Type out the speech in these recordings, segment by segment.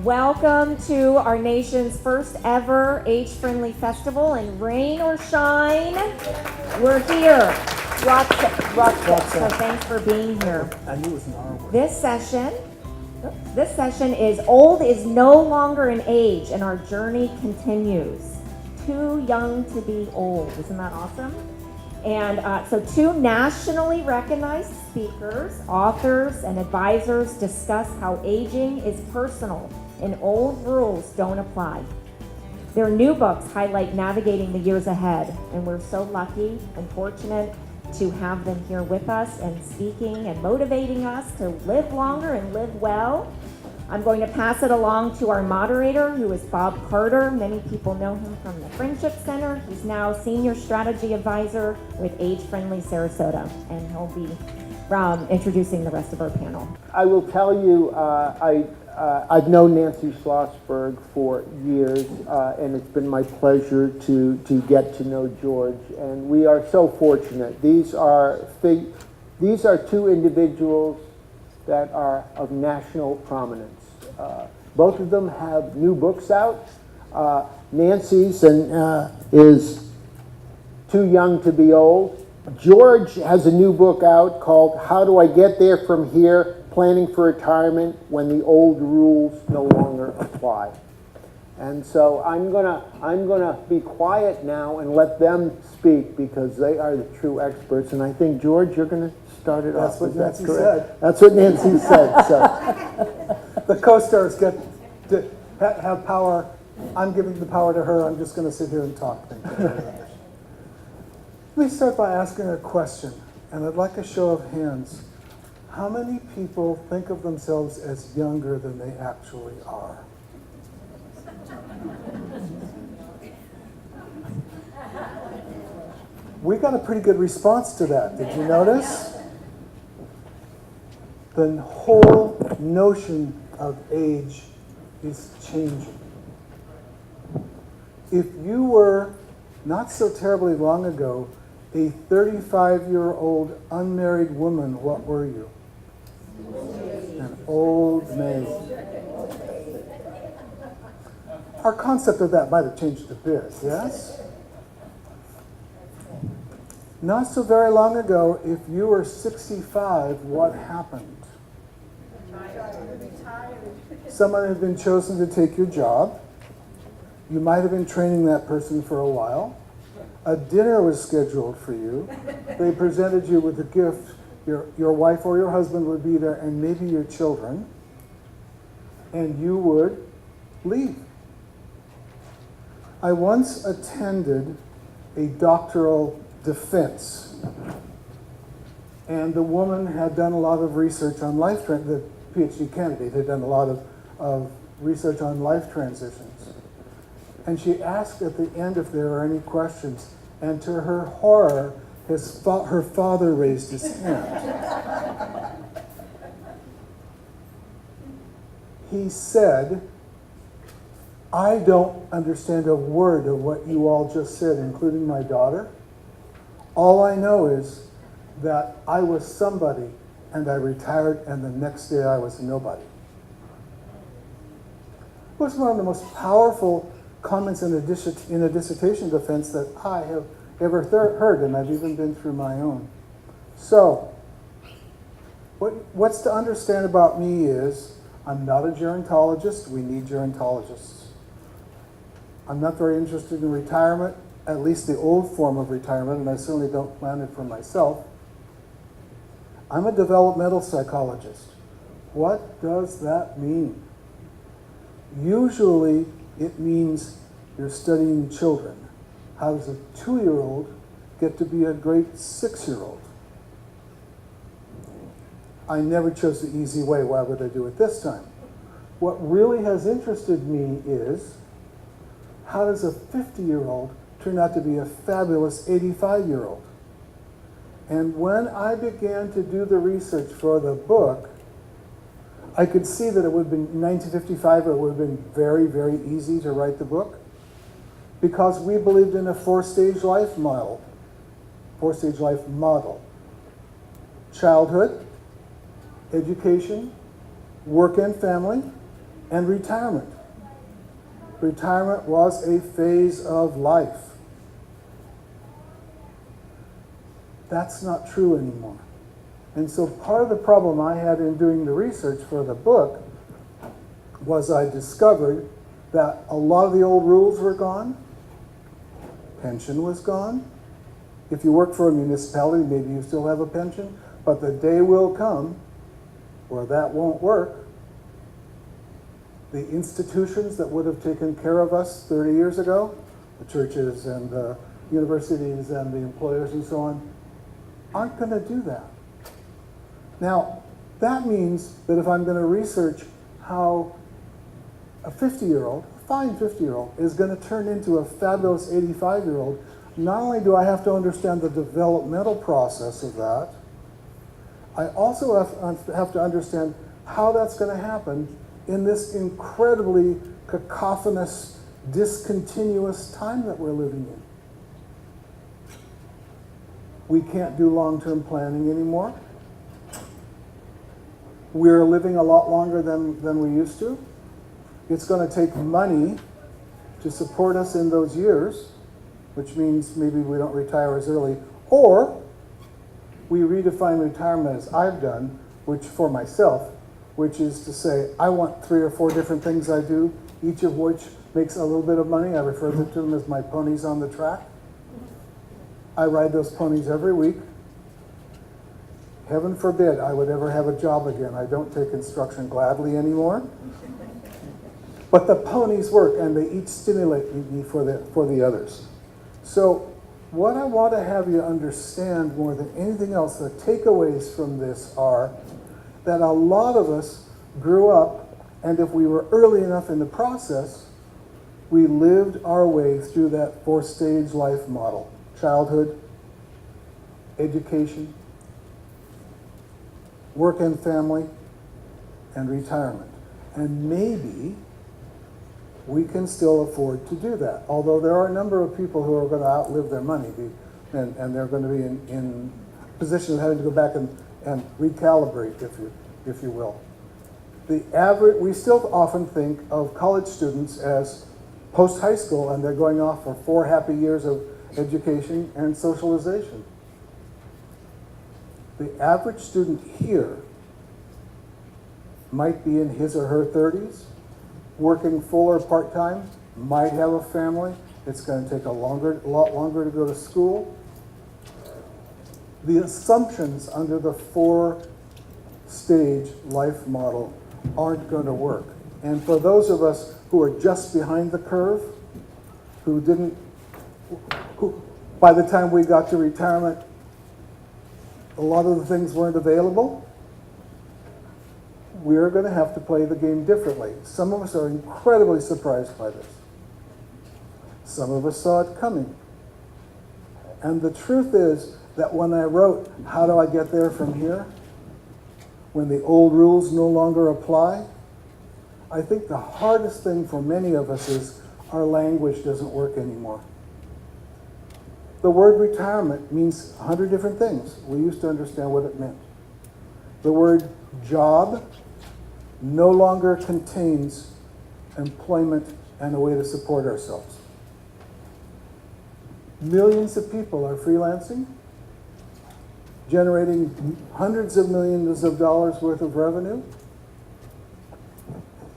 Welcome to our nation's first ever age-friendly festival, and rain or shine, we're here. So thanks for being here. I knew it was an R word. This session is Old is No Longer an Age, and our journey continues. Too young to be old. Isn't that awesome? And so two nationally recognized speakers, authors, and advisors discuss how aging is personal and old rules don't apply. Their new books highlight navigating the years ahead, and we're so lucky and fortunate to have them here with us and speaking and motivating us to live longer and live well. I'm going to pass it along to our moderator, who is Bob Carter. Many people know him from the Friendship Center. He's now Senior Strategy Advisor with Age Friendly Sarasota, and he'll be introducing the rest of our panel. I will tell you, I've known Nancy Schlossberg for years, and it's been my pleasure to get to know George. And we are so fortunate. These are two individuals that are of national prominence. Both of them have new books out. Nancy's is Too Young to Be Old. George has a new book out called How Do I Get There From Here? Planning for Retirement When the Old Rules No Longer Apply. And so I'm gonna be quiet now and let them speak, because they are the true experts. And I think, George, you're gonna start it off. That's what Nancy said. That's what Nancy said. So the co-stars get to have power. I'm giving the power to her. I'm just going to sit here and talk. Thank you very much. Let me start by asking a question, and I'd like a show of hands. How many people think of themselves as younger than they actually are? We got a pretty good response to that. Did you notice? The whole notion of age is changing. If you were, not so terribly long ago, a 35-year-old unmarried woman, what were you? An old maid. Our concept of that might have changed a bit, yes? Not so very long ago, if you were 65, what happened? Someone had been chosen to take your job. You might have been training that person for a while. A dinner was scheduled for you. They presented you with a gift. Your wife or your husband would be there, and maybe your children. And you would leave. I once attended a doctoral defense, and the woman had done a lot of research on life, the PhD candidate had done a lot of research on life transitions. And she asked at the end if there were any questions, and to her horror, her father raised his hand. He said, "I don't understand a word of what you all just said, including my daughter. All I know is that I was somebody, and I retired, and the next day I was nobody." It was one of the most powerful comments in a dissertation defense that I have ever heard, and I've even been through my own. So, what's to understand about me is, I'm not a gerontologist. We need gerontologists. I'm not very interested in retirement, at least the old form of retirement, and I certainly don't plan it for myself. I'm a developmental psychologist. What does that mean? Usually, it means you're studying children. How does a 2-year-old get to be a great 6-year-old? I never chose the easy way. Why would I do it this time? What really has interested me is, how does a 50-year-old turn out to be a fabulous 85-year-old? And when I began to do the research for the book, I could see that it would have been 1955, it would have been very, very easy to write the book, because we believed in a four-stage life model. Four-stage life model. 4-stage life model. Childhood, education, work and family, and retirement. Retirement was a phase of life. That's not true anymore. And so part of the problem I had in doing the research for the book was I discovered that a lot of the old rules were gone. Pension was gone. If you work for a municipality, maybe you still have a pension, but the day will come where that won't work. The institutions that would have taken care of us 30 years ago, the churches and the universities and the employers and so on, aren't going to do that. Now, that means that if I'm going to research how a 50-year-old, a fine 50-year-old, is going to turn into a fabulous 85-year-old, not only do I have to understand the developmental process of that, I also have to understand how that's going to happen in this incredibly cacophonous, discontinuous time that we're living in. We can't do long-term planning anymore. We're living a lot longer than we used to. It's going to take money to support us in those years, which means maybe we don't retire as early, or we redefine retirement as I've done, which for myself, which is to say, I want 3 or 4 different things I do, each of which makes a little bit of money. I refer to them as my ponies on the track. I ride those ponies every week. Heaven forbid I would ever have a job again. I don't take instruction gladly anymore. But the ponies work, and they each stimulate me for the others. So what I want to have you understand more than anything else, the takeaways from this are that a lot of us grew up, and if we were early enough in the process, we lived our way through that 4-stage life model: childhood, education, work and family, and retirement. And maybe we can still afford to do that, although there are a number of people who are going to outlive their money, and they're going to be in position of having to go back and recalibrate, if you will. We still often think of college students as post-high school, and they're going off for 4 happy years of education and socialization. The average student here might be in his or her 30s, working full or part-time, might have a family. It's going to take a lot longer to go to school. The assumptions under the 4-stage life model aren't going to work. And for those of us who are just behind the curve, who by the time we got to retirement, a lot of the things weren't available, we're going to have to play the game differently. Some of us are incredibly surprised by this. Some of us saw it coming. And the truth is that when I wrote, how do I get there from here? When the old rules no longer apply, I think the hardest thing for many of us is our language doesn't work anymore. The word retirement means 100 different things. We used to understand what it meant. The word job no longer contains employment and a way to support ourselves. Millions of people are freelancing, generating hundreds of millions of dollars worth of revenue,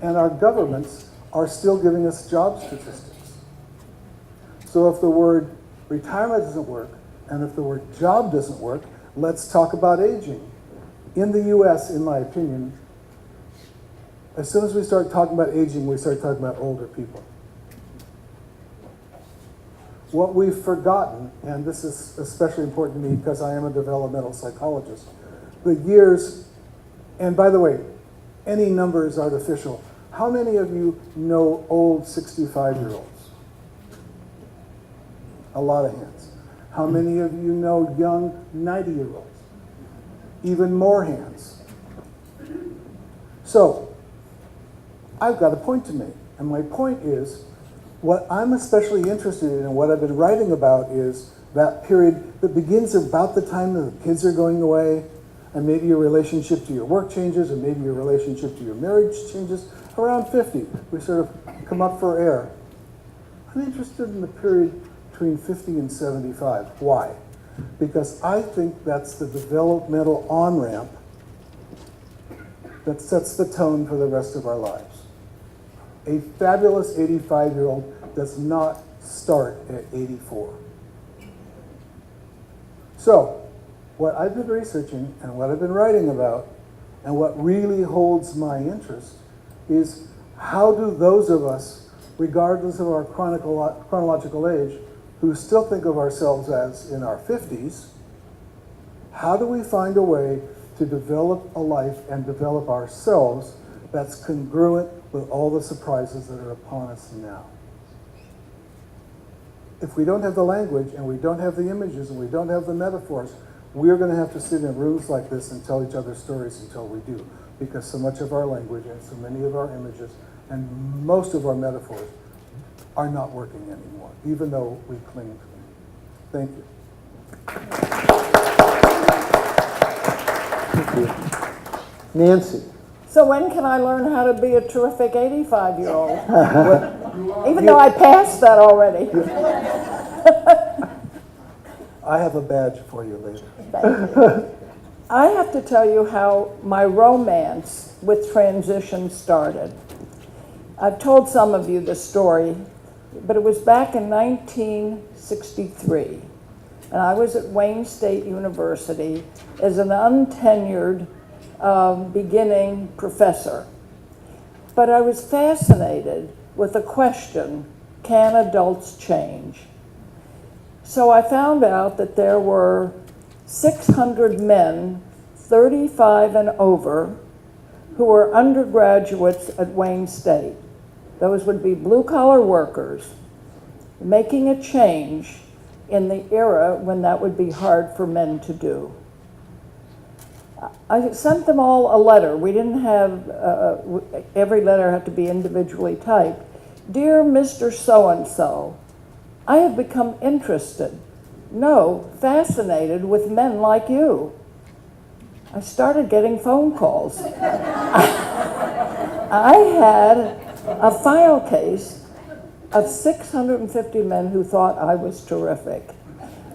and our governments are still giving us job statistics. So if the word retirement doesn't work, and if the word job doesn't work, let's talk about aging. In the US, in my opinion, as soon as we start talking about aging, we start talking about older people. What we've forgotten, and this is especially important to me because I am a developmental psychologist, the years, and by the way, any number is artificial. How many of you know old 65-year-olds? A lot of hands. How many of you know young 90-year-olds? Even more hands. So, I've got a point to make, and my point is, what I'm especially interested in and what I've been writing about is that period that begins about the time that the kids are going away, and maybe your relationship to your work changes, and maybe your relationship to your marriage changes, around 50, we sort of come up for air. I'm interested in the period between 50 and 75. Why? Because I think that's the developmental on-ramp that sets the tone for the rest of our lives. A fabulous 85-year-old does not start at 84. So, what I've been researching and what I've been writing about and what really holds my interest is how do those of us, regardless of our chronological age, who still think of ourselves as in our 50s, how do we find a way to develop a life and develop ourselves that's congruent with all the surprises that are upon us now? If we don't have the language and we don't have the images and we don't have the metaphors, we're going to have to sit in rooms like this and tell each other stories until we do, because so much of our language and so many of our images and most of our metaphors are not working anymore, even though we cling to them. Thank you. Thank you. Nancy. So when can I learn how to be a terrific 85-year-old? Even though I passed that already. I have a badge for you later. I have to tell you how my romance with transition started. I've told some of you the story, but it was back in 1963, and I was at Wayne State University as an untenured beginning professor. But I was fascinated with the question, can adults change? So I found out that there were 600 men, 35 and over, who were undergraduates at Wayne State. Those would be blue-collar workers making a change in the era when that would be hard for men to do. I sent them all a letter. We didn't have, every letter had to be individually typed. Dear Mr. So-and-so, I have become interested, no, fascinated with men like you. I started getting phone calls. I had a file case of 650 men who thought I was terrific.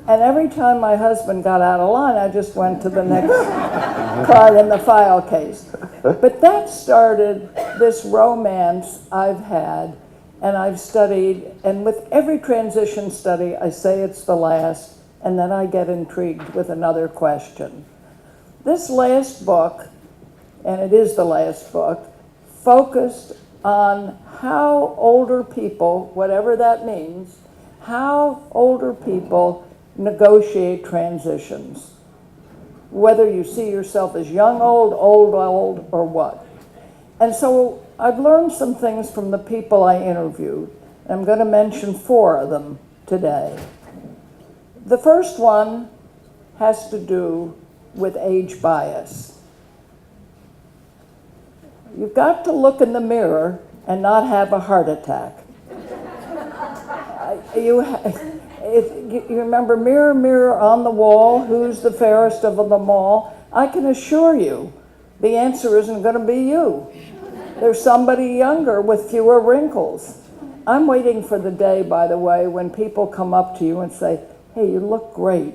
And every time my husband got out of line, I just went to the next card in the file case. But that started this romance I've had, and I've studied, and with every transition study, I say it's the last, and then I get intrigued with another question. This last book, and it is the last book, focused on how older people, whatever that means, how older people negotiate transitions. Whether you see yourself as young old, old old, or what. And so I've learned some things from the people I interviewed. I'm going to mention 4 of them today. The first one has to do with age bias. You've got to look in the mirror and not have a heart attack. You remember, mirror, mirror on the wall, who's the fairest of them all? I can assure you, the answer isn't going to be you. There's somebody younger with fewer wrinkles. I'm waiting for the day, by the way, when people come up to you and say, hey, you look great.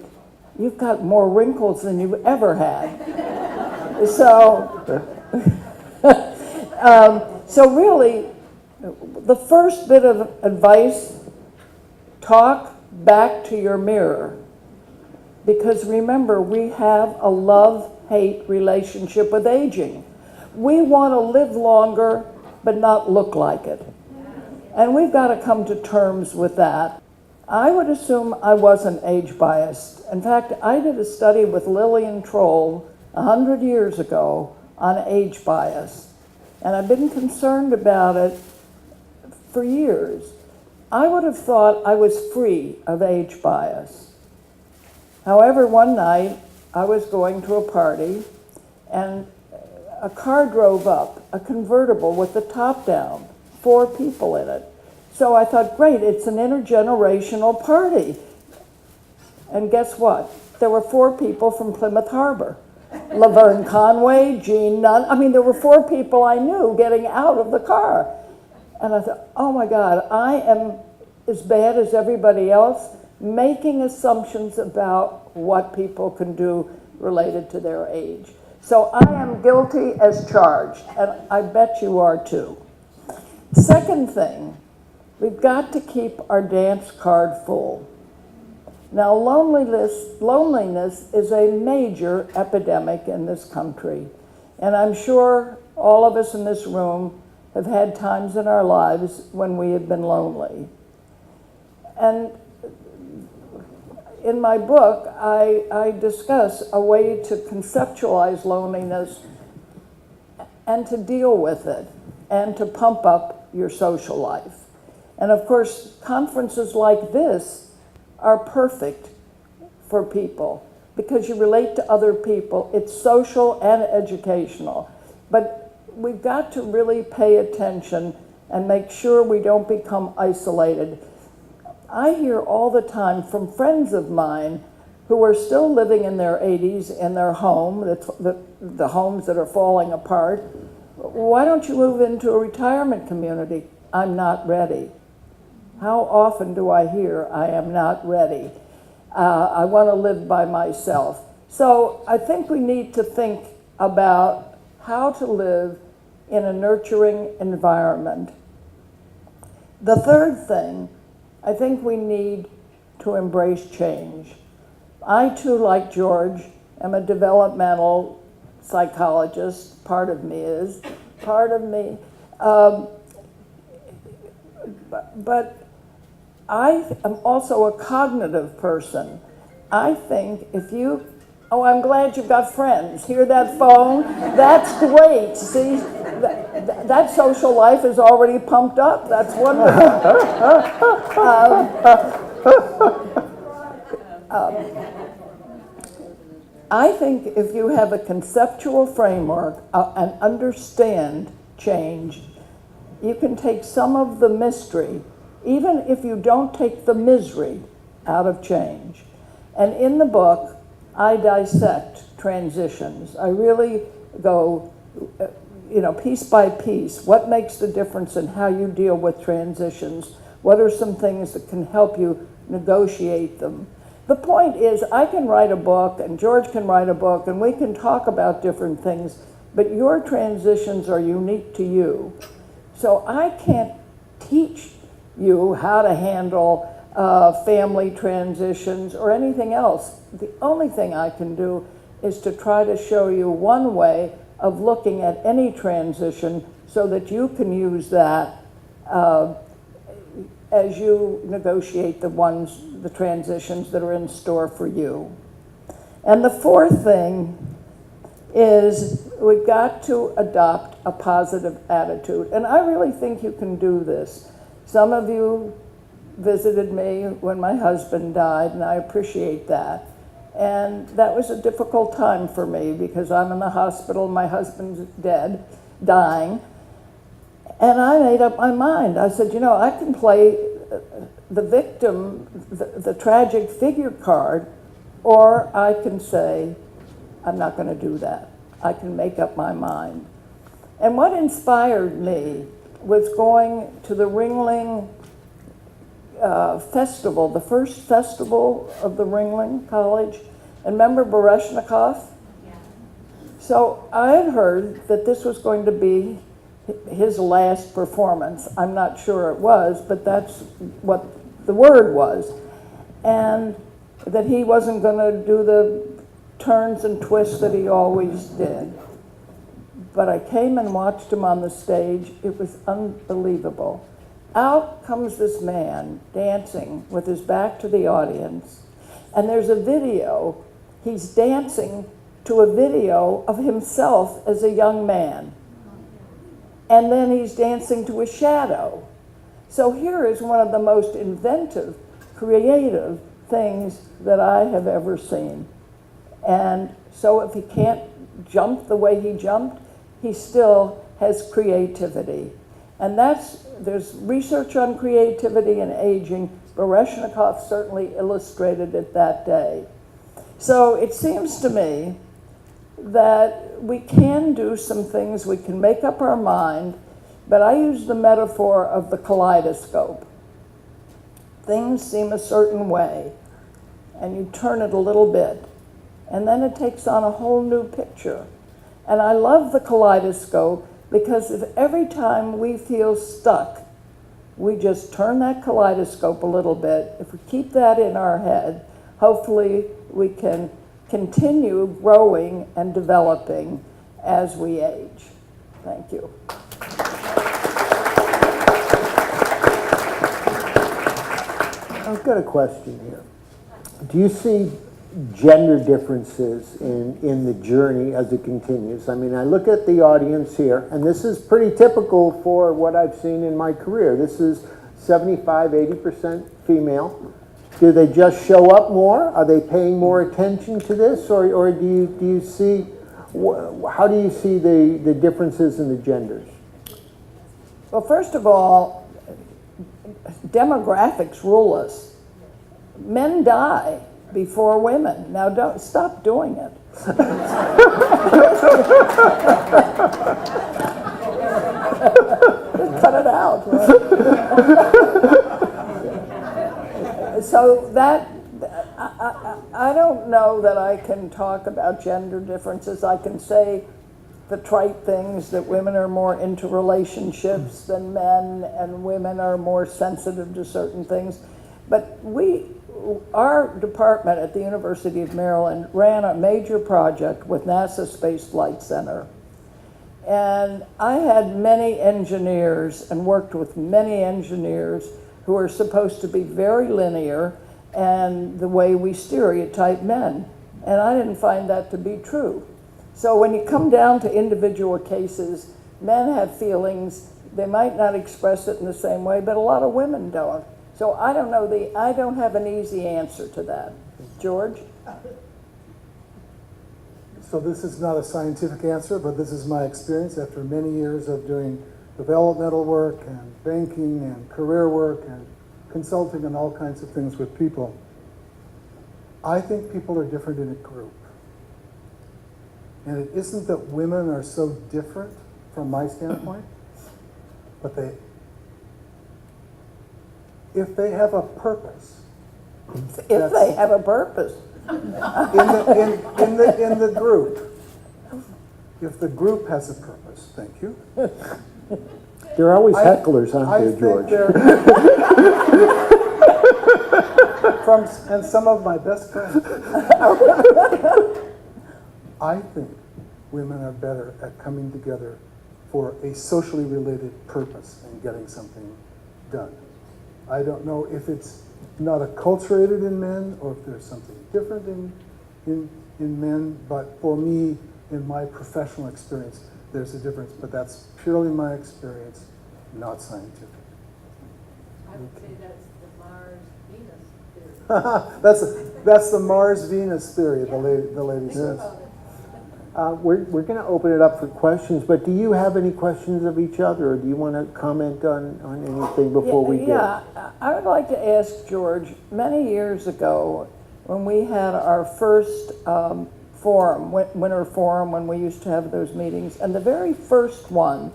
You've got more wrinkles than you've ever had. So really, the first bit of advice, talk back to your mirror. Because remember, we have a love-hate relationship with aging. We want to live longer, but not look like it. And we've got to come to terms with that. I would assume I wasn't age biased. In fact, I did a study with Lillian Troll 100 years ago on age bias. And I've been concerned about it for years. I would have thought I was free of age bias. However, one night I was going to a party and a car drove up, a convertible with the top down, 4 people in it. So I thought, great, it's an intergenerational party. And guess what? There were 4 people from Plymouth Harbor. Laverne Conway, Jean Nunn. I mean, there were 4 people I knew getting out of the car. And I thought, oh my God, I am as bad as everybody else, making assumptions about what people can do related to their age. So I am guilty as charged, and I bet you are too. Second thing, we've got to keep our dance card full. Now, loneliness is a major epidemic in this country, and I'm sure all of us in this room have had times in our lives when we have been lonely. And in my book, I discuss a way to conceptualize loneliness and to deal with it and to pump up your social life. And of course, conferences like this are perfect for people because you relate to other people. It's social and educational. But we've got to really pay attention and make sure we don't become isolated. I hear all the time from friends of mine who are still living in their 80s in their home, the homes that are falling apart. Why don't you move into a retirement community? I'm not ready. How often do I hear, I am not ready? I want to live by myself. So I think we need to think about how to live in a nurturing environment. The third thing, I think we need to embrace change. I too, like George, am a developmental psychologist. Part of me is. But I am also a cognitive person. I think if you, oh, I'm glad you've got friends. Hear that phone? That's great. See, that social life is already pumped up. That's wonderful. I think if you have a conceptual framework and understand change, you can take some of the mystery, even if you don't take the misery out of change. And in the book, I dissect transitions. I really go, piece by piece. What makes the difference in how you deal with transitions? What are some things that can help you negotiate them? The point is, I can write a book, and George can write a book, and we can talk about different things, but your transitions are unique to you. So I can't teach you how to handle family transitions or anything else. The only thing I can do is to try to show you one way of looking at any transition so that you can use that as you negotiate the transitions that are in store for you. And the fourth thing is we've got to adopt a positive attitude. And I really think you can do this. Some of you visited me when my husband died, and I appreciate that. And that was a difficult time for me because I'm in the hospital, my husband's dying. And I made up my mind. I said, I can play the victim, the tragic figure card, or I can say, I'm not going to do that. I can make up my mind. And what inspired me was going to the Ringling festival, the first festival of the Ringling College. And remember Baryshnikov? Yeah. So I had heard that this was going to be his last performance. I'm not sure it was, but that's what the word was. And that he wasn't going to do the turns and twists that he always did. But I came and watched him on the stage. It was unbelievable. Out comes this man dancing with his back to the audience, and there's a video. He's dancing to a video of himself as a young man. And then he's dancing to a shadow. So here is one of the most inventive, creative things that I have ever seen. And so if he can't jump the way he jumped, he still has creativity. And there's research on creativity and aging. Baryshnikov certainly illustrated it that day. So it seems to me that we can do some things, we can make up our mind, but I use the metaphor of the kaleidoscope. Things seem a certain way, and you turn it a little bit, and then it takes on a whole new picture. And I love the kaleidoscope because if every time we feel stuck, we just turn that kaleidoscope a little bit, if we keep that in our head, hopefully we can continue growing and developing as we age. Thank you. I've got a question here. Do you see gender differences in the journey as it continues? I mean, I look at the audience here, and this is pretty typical for what I've seen in my career. This is 75–80% female. Do they just show up more? Are they paying more attention to this, or do you see, how do you see the differences in the genders? Well, first of all, demographics rule us. Men die before women. Now, don't stop doing it. Just cut it out. So that, I don't know that I can talk about gender differences. I can say the trite things that women are more into relationships than men, and women are more sensitive to certain things. But our department at the University of Maryland ran a major project with NASA Space Flight Center. And I had many engineers and worked with many engineers who are supposed to be very linear and the way we stereotype men. And I didn't find that to be true. So when you come down to individual cases, men have feelings. They might not express it in the same way, but a lot of women don't. So I don't know, I don't have an easy answer to that. George? So this is not a scientific answer, but this is my experience after many years of doing developmental work and banking and career work and consulting and all kinds of things with people. I think people are different in a group. And it isn't that women are so different from my standpoint, but if they have a purpose. If they have a purpose. In the group. If the group has a purpose, thank you. There are always hecklers, aren't there, George? And some of my best friends. I think women are better at coming together for a socially related purpose and getting something done. I don't know if it's not acculturated in men or if there's something different in men, but for me, in my professional experience, there's a difference, but that's purely my experience, not scientific. I would say that's the Mars-Venus theory. That's the Mars-Venus theory, the lady says. We're going to open it up for questions, but do you have any questions of each other, or do you want to comment on anything before we do? Yeah, I would like to ask George, many years ago, when we had our first forum, winter forum, when we used to have those meetings, and the very first one,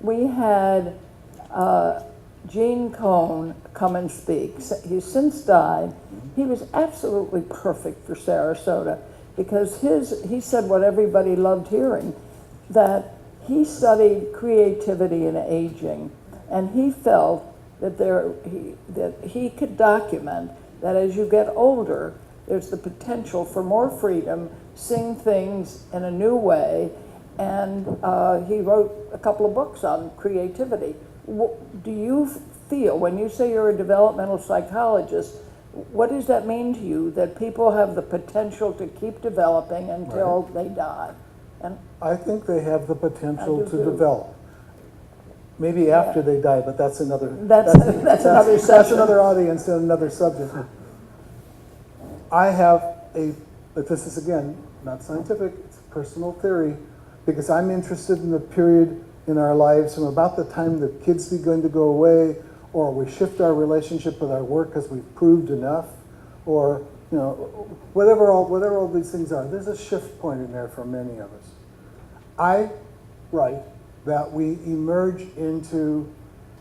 we had Gene Cohn come and speak. He's since died. He was absolutely perfect for Sarasota, because he said what everybody loved hearing, that he studied creativity and aging, and he felt that he could document that as you get older, there's the potential for more freedom, sing things in a new way, and he wrote a couple of books on creativity. Do you feel, when you say you're a developmental psychologist, what does that mean to you, that people have the potential to keep developing until they die? And I think they have the potential I do to too. develop. Maybe after they die, but that's another. That's another session. That's another audience and another subject. I have but this is again not scientific. It's personal theory, because I'm interested in the period in our lives from about the time the kids begin to go away, or we shift our relationship with our work because we've proved enough, or you know, whatever all these things are, there's a shift point in there for many of us. I write that we emerge into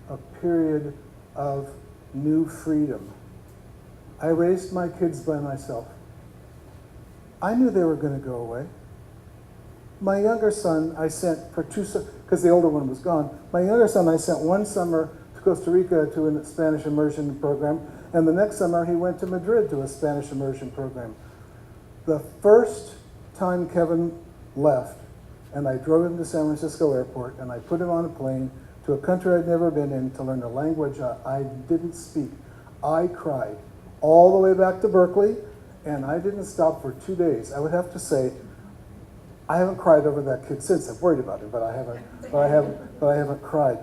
a period of new freedom. I raised my kids by myself. I knew they were going to go away. My younger son I sent for because the older one was gone. My younger son I sent one summer to Costa Rica to a Spanish immersion program, and the next summer he went to Madrid to a Spanish immersion program. The first time Kevin left, and I drove him to San Francisco Airport, and I put him on a plane to a country I'd never been in to learn a language I didn't speak. I cried all the way back to Berkeley, and I didn't stop for 2 days. I would have to say, I haven't cried over that kid since. I've worried about him, but I haven't cried.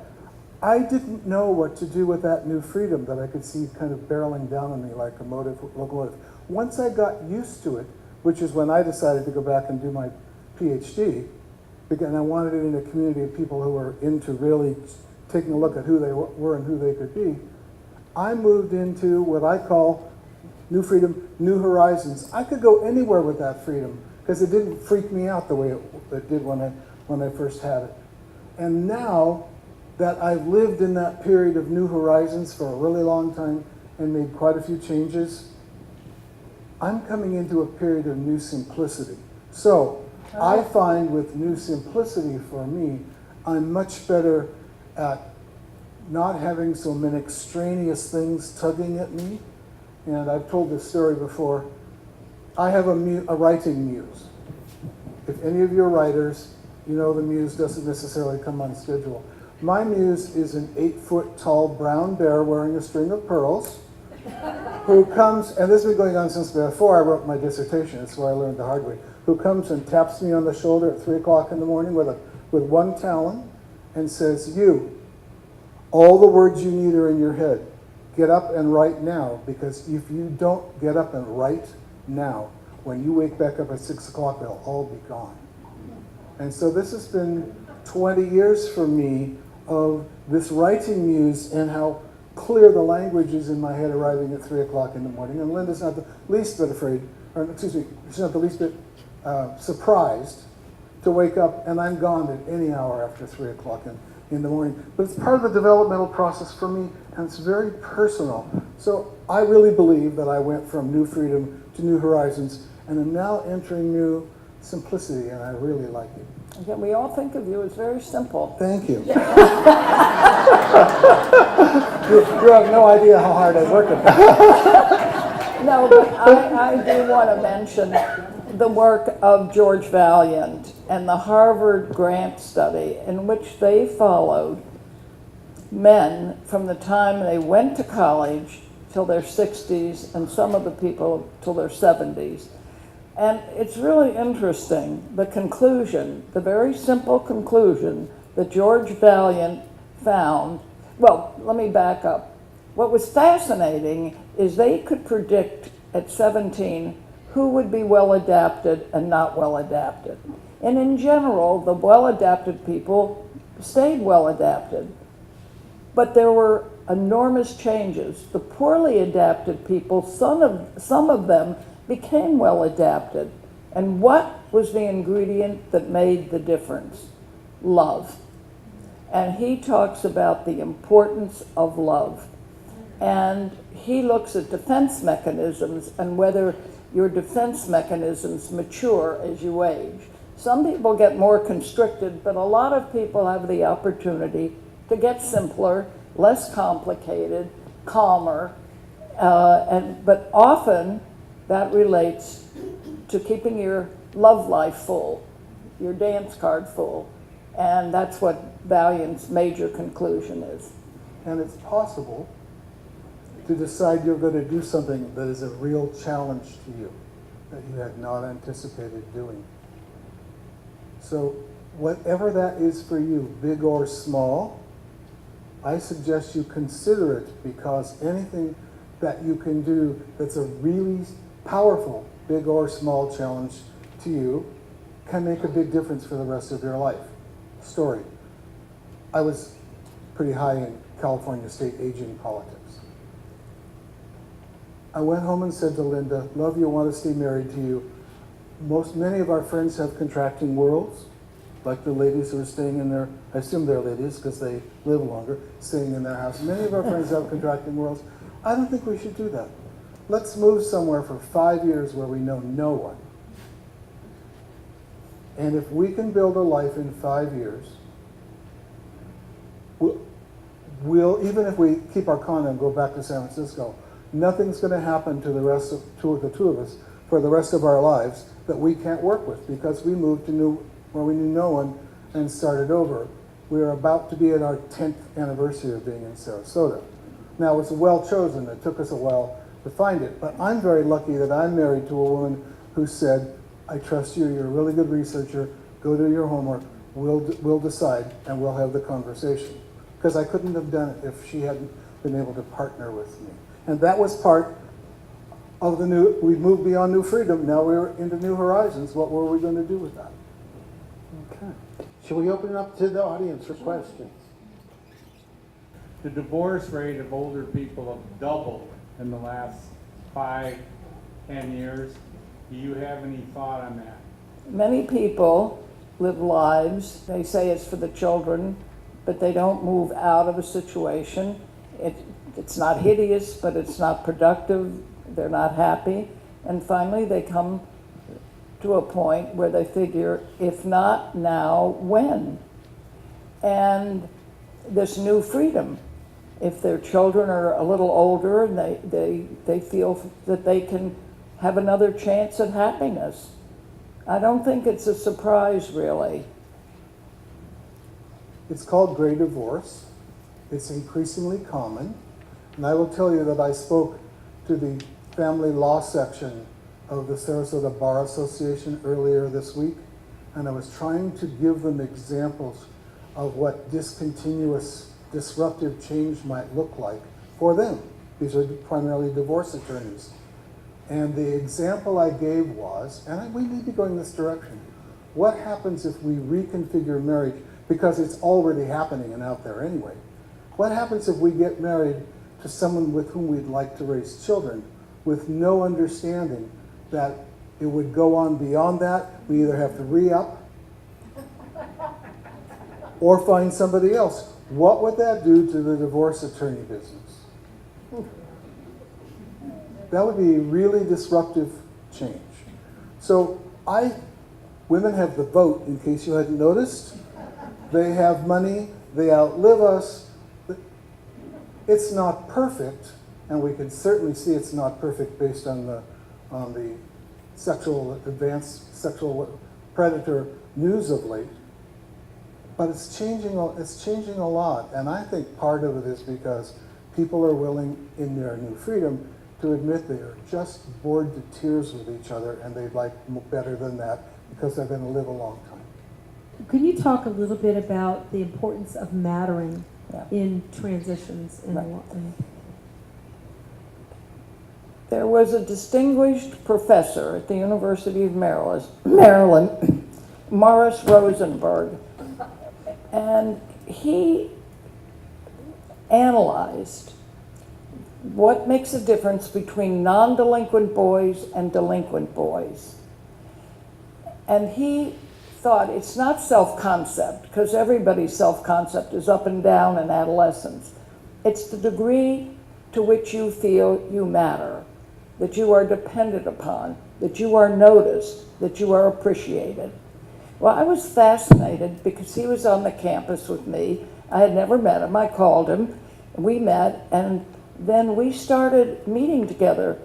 I didn't know what to do with that new freedom that I could see kind of barreling down on me like a locomotive. Once I got used to it, which is when I decided to go back and do my PhD, and I wanted it in a community of people who were into really taking a look at who they were and who they could be, I moved into what I call new freedom, new horizons. I could go anywhere with that freedom because it didn't freak me out the way it did when I first had it. And now that I've lived in that period of new horizons for a really long time and made quite a few changes, I'm coming into a period of new simplicity. So I find with new simplicity for me, I'm much better at not having so many extraneous things tugging at me. And I've told this story before. I have a writing muse. If any of you are writers, you know the muse doesn't necessarily come on schedule. My muse is an 8-foot tall brown bear wearing a string of pearls who comes, and this has been going on since before I wrote my dissertation, that's why I learned the hard way, who comes and taps me on the shoulder at 3 o'clock in the morning with one talon and says, "You, all the words you need are in your head. Get up and write now, because if you don't get up and write now, when you wake back up at 6 o'clock, they'll all be gone." And so this has been 20 years for me of this writing muse and how clear the language is in my head arriving at 3 o'clock in the morning. And Linda's not the least bit afraid, or excuse me, she's not the least bit surprised to wake up and I'm gone at any hour after 3 o'clock in the morning. But it's part of the developmental process for me, and it's very personal. So I really believe that I went from new freedom to new horizons, and I'm now entering new simplicity, and I really like it. Again, we all think of you as very simple. Thank you. You have no idea how hard I work at that. No, but I do want to mention the work of George Vaillant and the Harvard grant study in which they followed men from the time they went to college till their 60s, and some of the people till their 70s. And it's really interesting, the conclusion, the very simple conclusion that George Vaillant found. Well, let me back up. What was fascinating is they could predict at 17 who would be well adapted and not well adapted. And in general, the well adapted people stayed well adapted. But there were enormous changes. The poorly adapted people, some of them became well adapted. And what was the ingredient that made the difference? Love. And he talks about the importance of love. And he looks at defense mechanisms and whether your defense mechanisms mature as you age. Some people get more constricted, but a lot of people have the opportunity to get simpler, less complicated, calmer, but often that relates to keeping your love life full, your dance card full, and that's what Vaillant's major conclusion is. And it's possible to decide you're going to do something that is a real challenge to you, that you had not anticipated doing. So whatever that is for you, big or small, I suggest you consider it, because anything that you can do that's a really powerful, big or small challenge to you can make a big difference for the rest of your life. Story. I was pretty high in California state aging politics. I went home and said to Linda, love you, want to stay married to you. Many of our friends have contracting worlds, like the ladies who are staying in their, I assume they're ladies because they live longer, staying in their house. Many of our friends have contracting worlds. I don't think we should do that. Let's move somewhere for 5 years where we know no one. And if we can build a life in 5 years, we'll even if we keep our condo and go back to San Francisco, nothing's going to happen to the two of us for the rest of our lives that we can't work with because we moved to where we knew no one and started over. We are about to be at our 10th anniversary of being in Sarasota. Now, it's well chosen. It took us a while to find it, but I'm very lucky that I'm married to a woman who said, I trust you, you're a really good researcher, go do your homework, we'll decide, and we'll have the conversation. Because I couldn't have done it if she hadn't been able to partner with me. And that was part of we moved beyond New Freedom, now we're into New Horizons. What were we going to do with that? Okay. Shall we open it up to the audience for questions? The divorce rate of older people have doubled in the last 5, 10 years. Do you have any thought on that? Many people live lives, they say it's for the children, but they don't move out of a situation. It's not hideous, but it's not productive. They're not happy. And finally, they come to a point where they figure, if not now, when? And this new freedom, if their children are a little older and they feel that they can have another chance at happiness. I don't think it's a surprise, really. It's called gray divorce. It's increasingly common. And I will tell you that I spoke to the family law section of the Sarasota Bar Association earlier this week, and I was trying to give them examples of what discontinuous, disruptive change might look like for them. These are primarily divorce attorneys. And the example I gave was, and we need to go in this direction, what happens if we reconfigure marriage, because it's already happening and out there anyway. What happens if we get married to someone with whom we'd like to raise children with no understanding that it would go on beyond that? We either have to re-up or find somebody else. What would that do to the divorce attorney business? That would be really disruptive change. So women have the vote, in case you hadn't noticed. They have money, they outlive us. It's not perfect, and we can certainly see it's not perfect based on the advanced sexual predator news of late. But it's changing a lot, and I think part of it is because people are willing, in their new freedom, to admit they are just bored to tears with each other, and they'd like better than that because they're going to live a long time. Can you talk a little bit about the importance of mattering in transitions in Right. law? There was a distinguished professor at the University of Maryland, Morris Rosenberg, and he analyzed what makes a difference between non-delinquent boys and delinquent boys. And he thought it's not self-concept, because everybody's self-concept is up and down in adolescence. It's the degree to which you feel you matter, that you are dependent upon, that you are noticed, that you are appreciated. Well, I was fascinated because he was on the campus with me. I had never met him. I called him, we met, and then we started meeting together.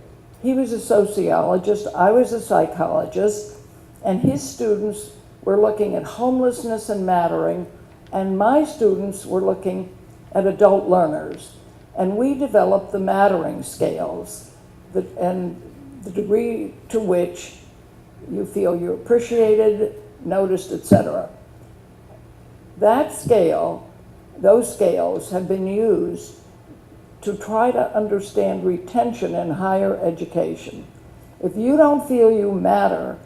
He was a sociologist, I was a psychologist, and his students were looking at homelessness and mattering, and my students were looking at adult learners. And we developed the mattering scales, and the degree to which you feel you're appreciated, noticed, etc. That scale, those scales have been used to try to understand retention in higher education. If you don't feel you matter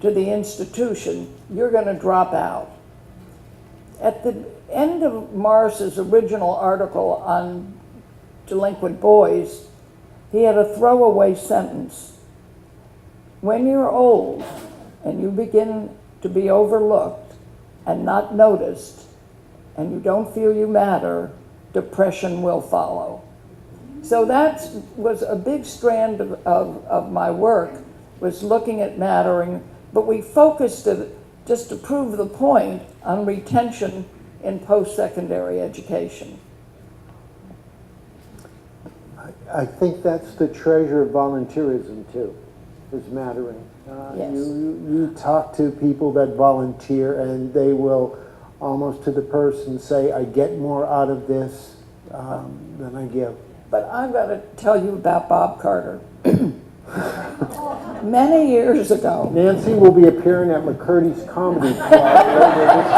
to the institution, you're going to drop out. At the end of Morris's original article on delinquent boys, he had a throwaway sentence. When you're old and you begin to be overlooked and not noticed, and you don't feel you matter, depression will follow. So that was a big strand of my work, was looking at mattering, but we focused it, just to prove the point, on retention in post-secondary education. I think that's the treasure of volunteerism too, is mattering. Yes. You talk to people that volunteer and they will almost to the person say, I get more out of this than I give. But I've got to tell you about Bob Carter. Many years ago. Nancy will be appearing at McCurdy's Comedy Club later this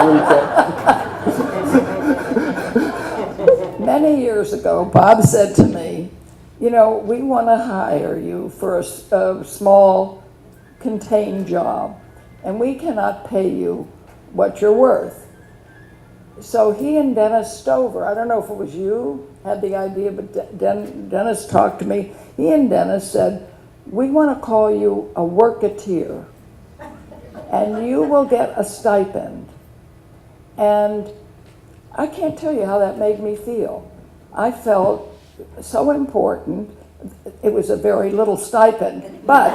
weekend. Many years ago, Bob said to me, you know, we want to hire you for a small, contained job, and we cannot pay you what you're worth. So he and Dennis Stover, I don't know if it was you, had the idea, but Dennis talked to me. He and Dennis said, we want to call you a worketeer, and you will get a stipend. And I can't tell you how that made me feel. I felt so important. It was a very little stipend, but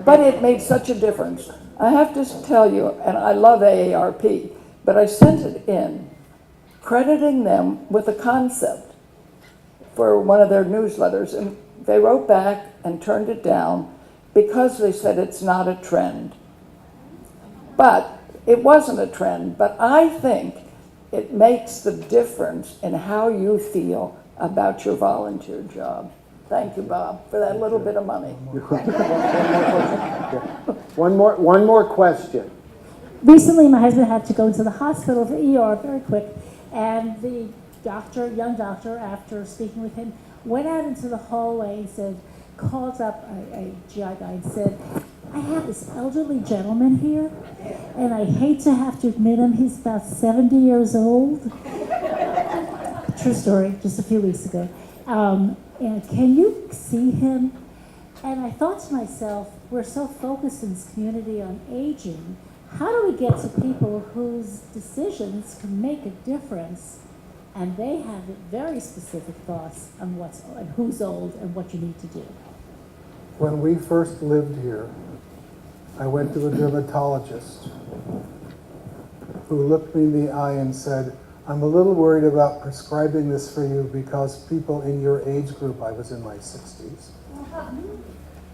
but it made such a difference. I have to tell you, and I love AARP, but I sent it in, crediting them with a concept for one of their newsletters, and they wrote back and turned it down because they said it's not a trend. But it wasn't a trend, but I think it makes the difference in how you feel about your volunteer job. Thank you, Bob, for that little bit of money. One more question. Recently, my husband had to go into the hospital for ER very quick, and the doctor, young doctor, after speaking with him, went out into the hallway and said, called up a GI guy and said, I have this elderly gentleman here, and I hate to have to admit him, he's about 70 years old. True story, just a few weeks ago. And can you see him? And I thought to myself, we're so focused in this community on aging, how do we get to people whose decisions can make a difference, and they have very specific thoughts on who's old and what you need to do? When we first lived here, I went to a dermatologist who looked me in the eye and said, I'm a little worried about prescribing this for you because people in your age group, I was in my 60s,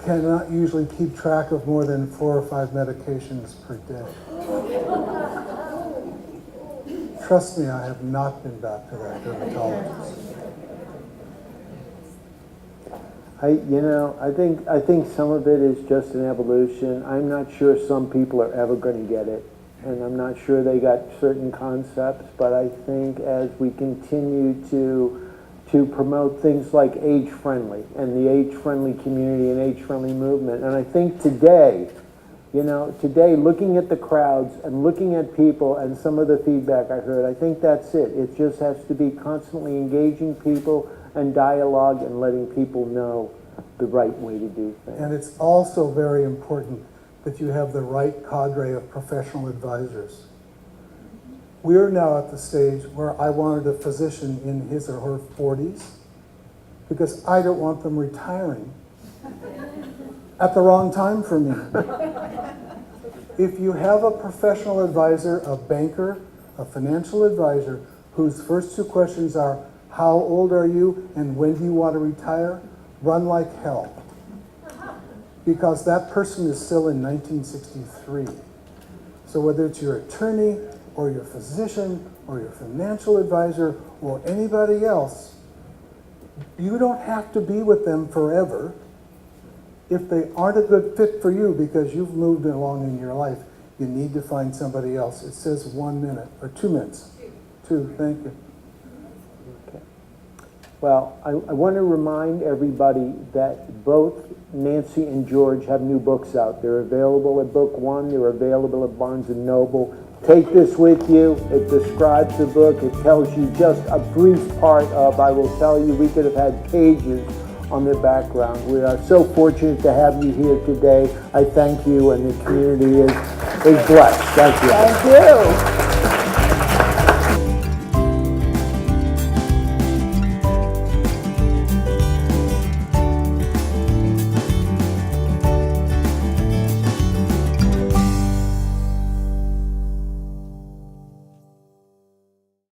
cannot usually keep track of more than 4 or 5 medications per day. Trust me, I have not been back to that dermatologist. I think some of it is just an evolution. I'm not sure some people are ever going to get it, and I'm not sure they got certain concepts, but I think as we continue to promote things like age-friendly and the age-friendly community and age-friendly movement, and I think today, looking at the crowds and looking at people and some of the feedback I heard, I think that's it. It just has to be constantly engaging people and dialogue and letting people know the right way to do things. And it's also very important that you have the right cadre of professional advisors. We're now at the stage where I wanted a physician in his or her 40s because I don't want them retiring at the wrong time for me. If you have a professional advisor, a banker, a financial advisor, whose first 2 questions are, how old are you and when do you want to retire? Run like hell. Because that person is still in 1963. So whether it's your attorney or your physician or your financial advisor or anybody else, you don't have to be with them forever. If they aren't a good fit for you because you've moved along in your life, you need to find somebody else. It says 1 minute or 2 minutes. 2, thank you. Well, I want to remind everybody that both Nancy and George have new books out. They're available at Book One, they're available at Barnes & Noble, Take this with you. It describes the book. It tells you just a brief part of, I will tell you, we could have had pages on the background. We are so fortunate to have you here today. I thank you, and the community is blessed. Thank you. Thank you.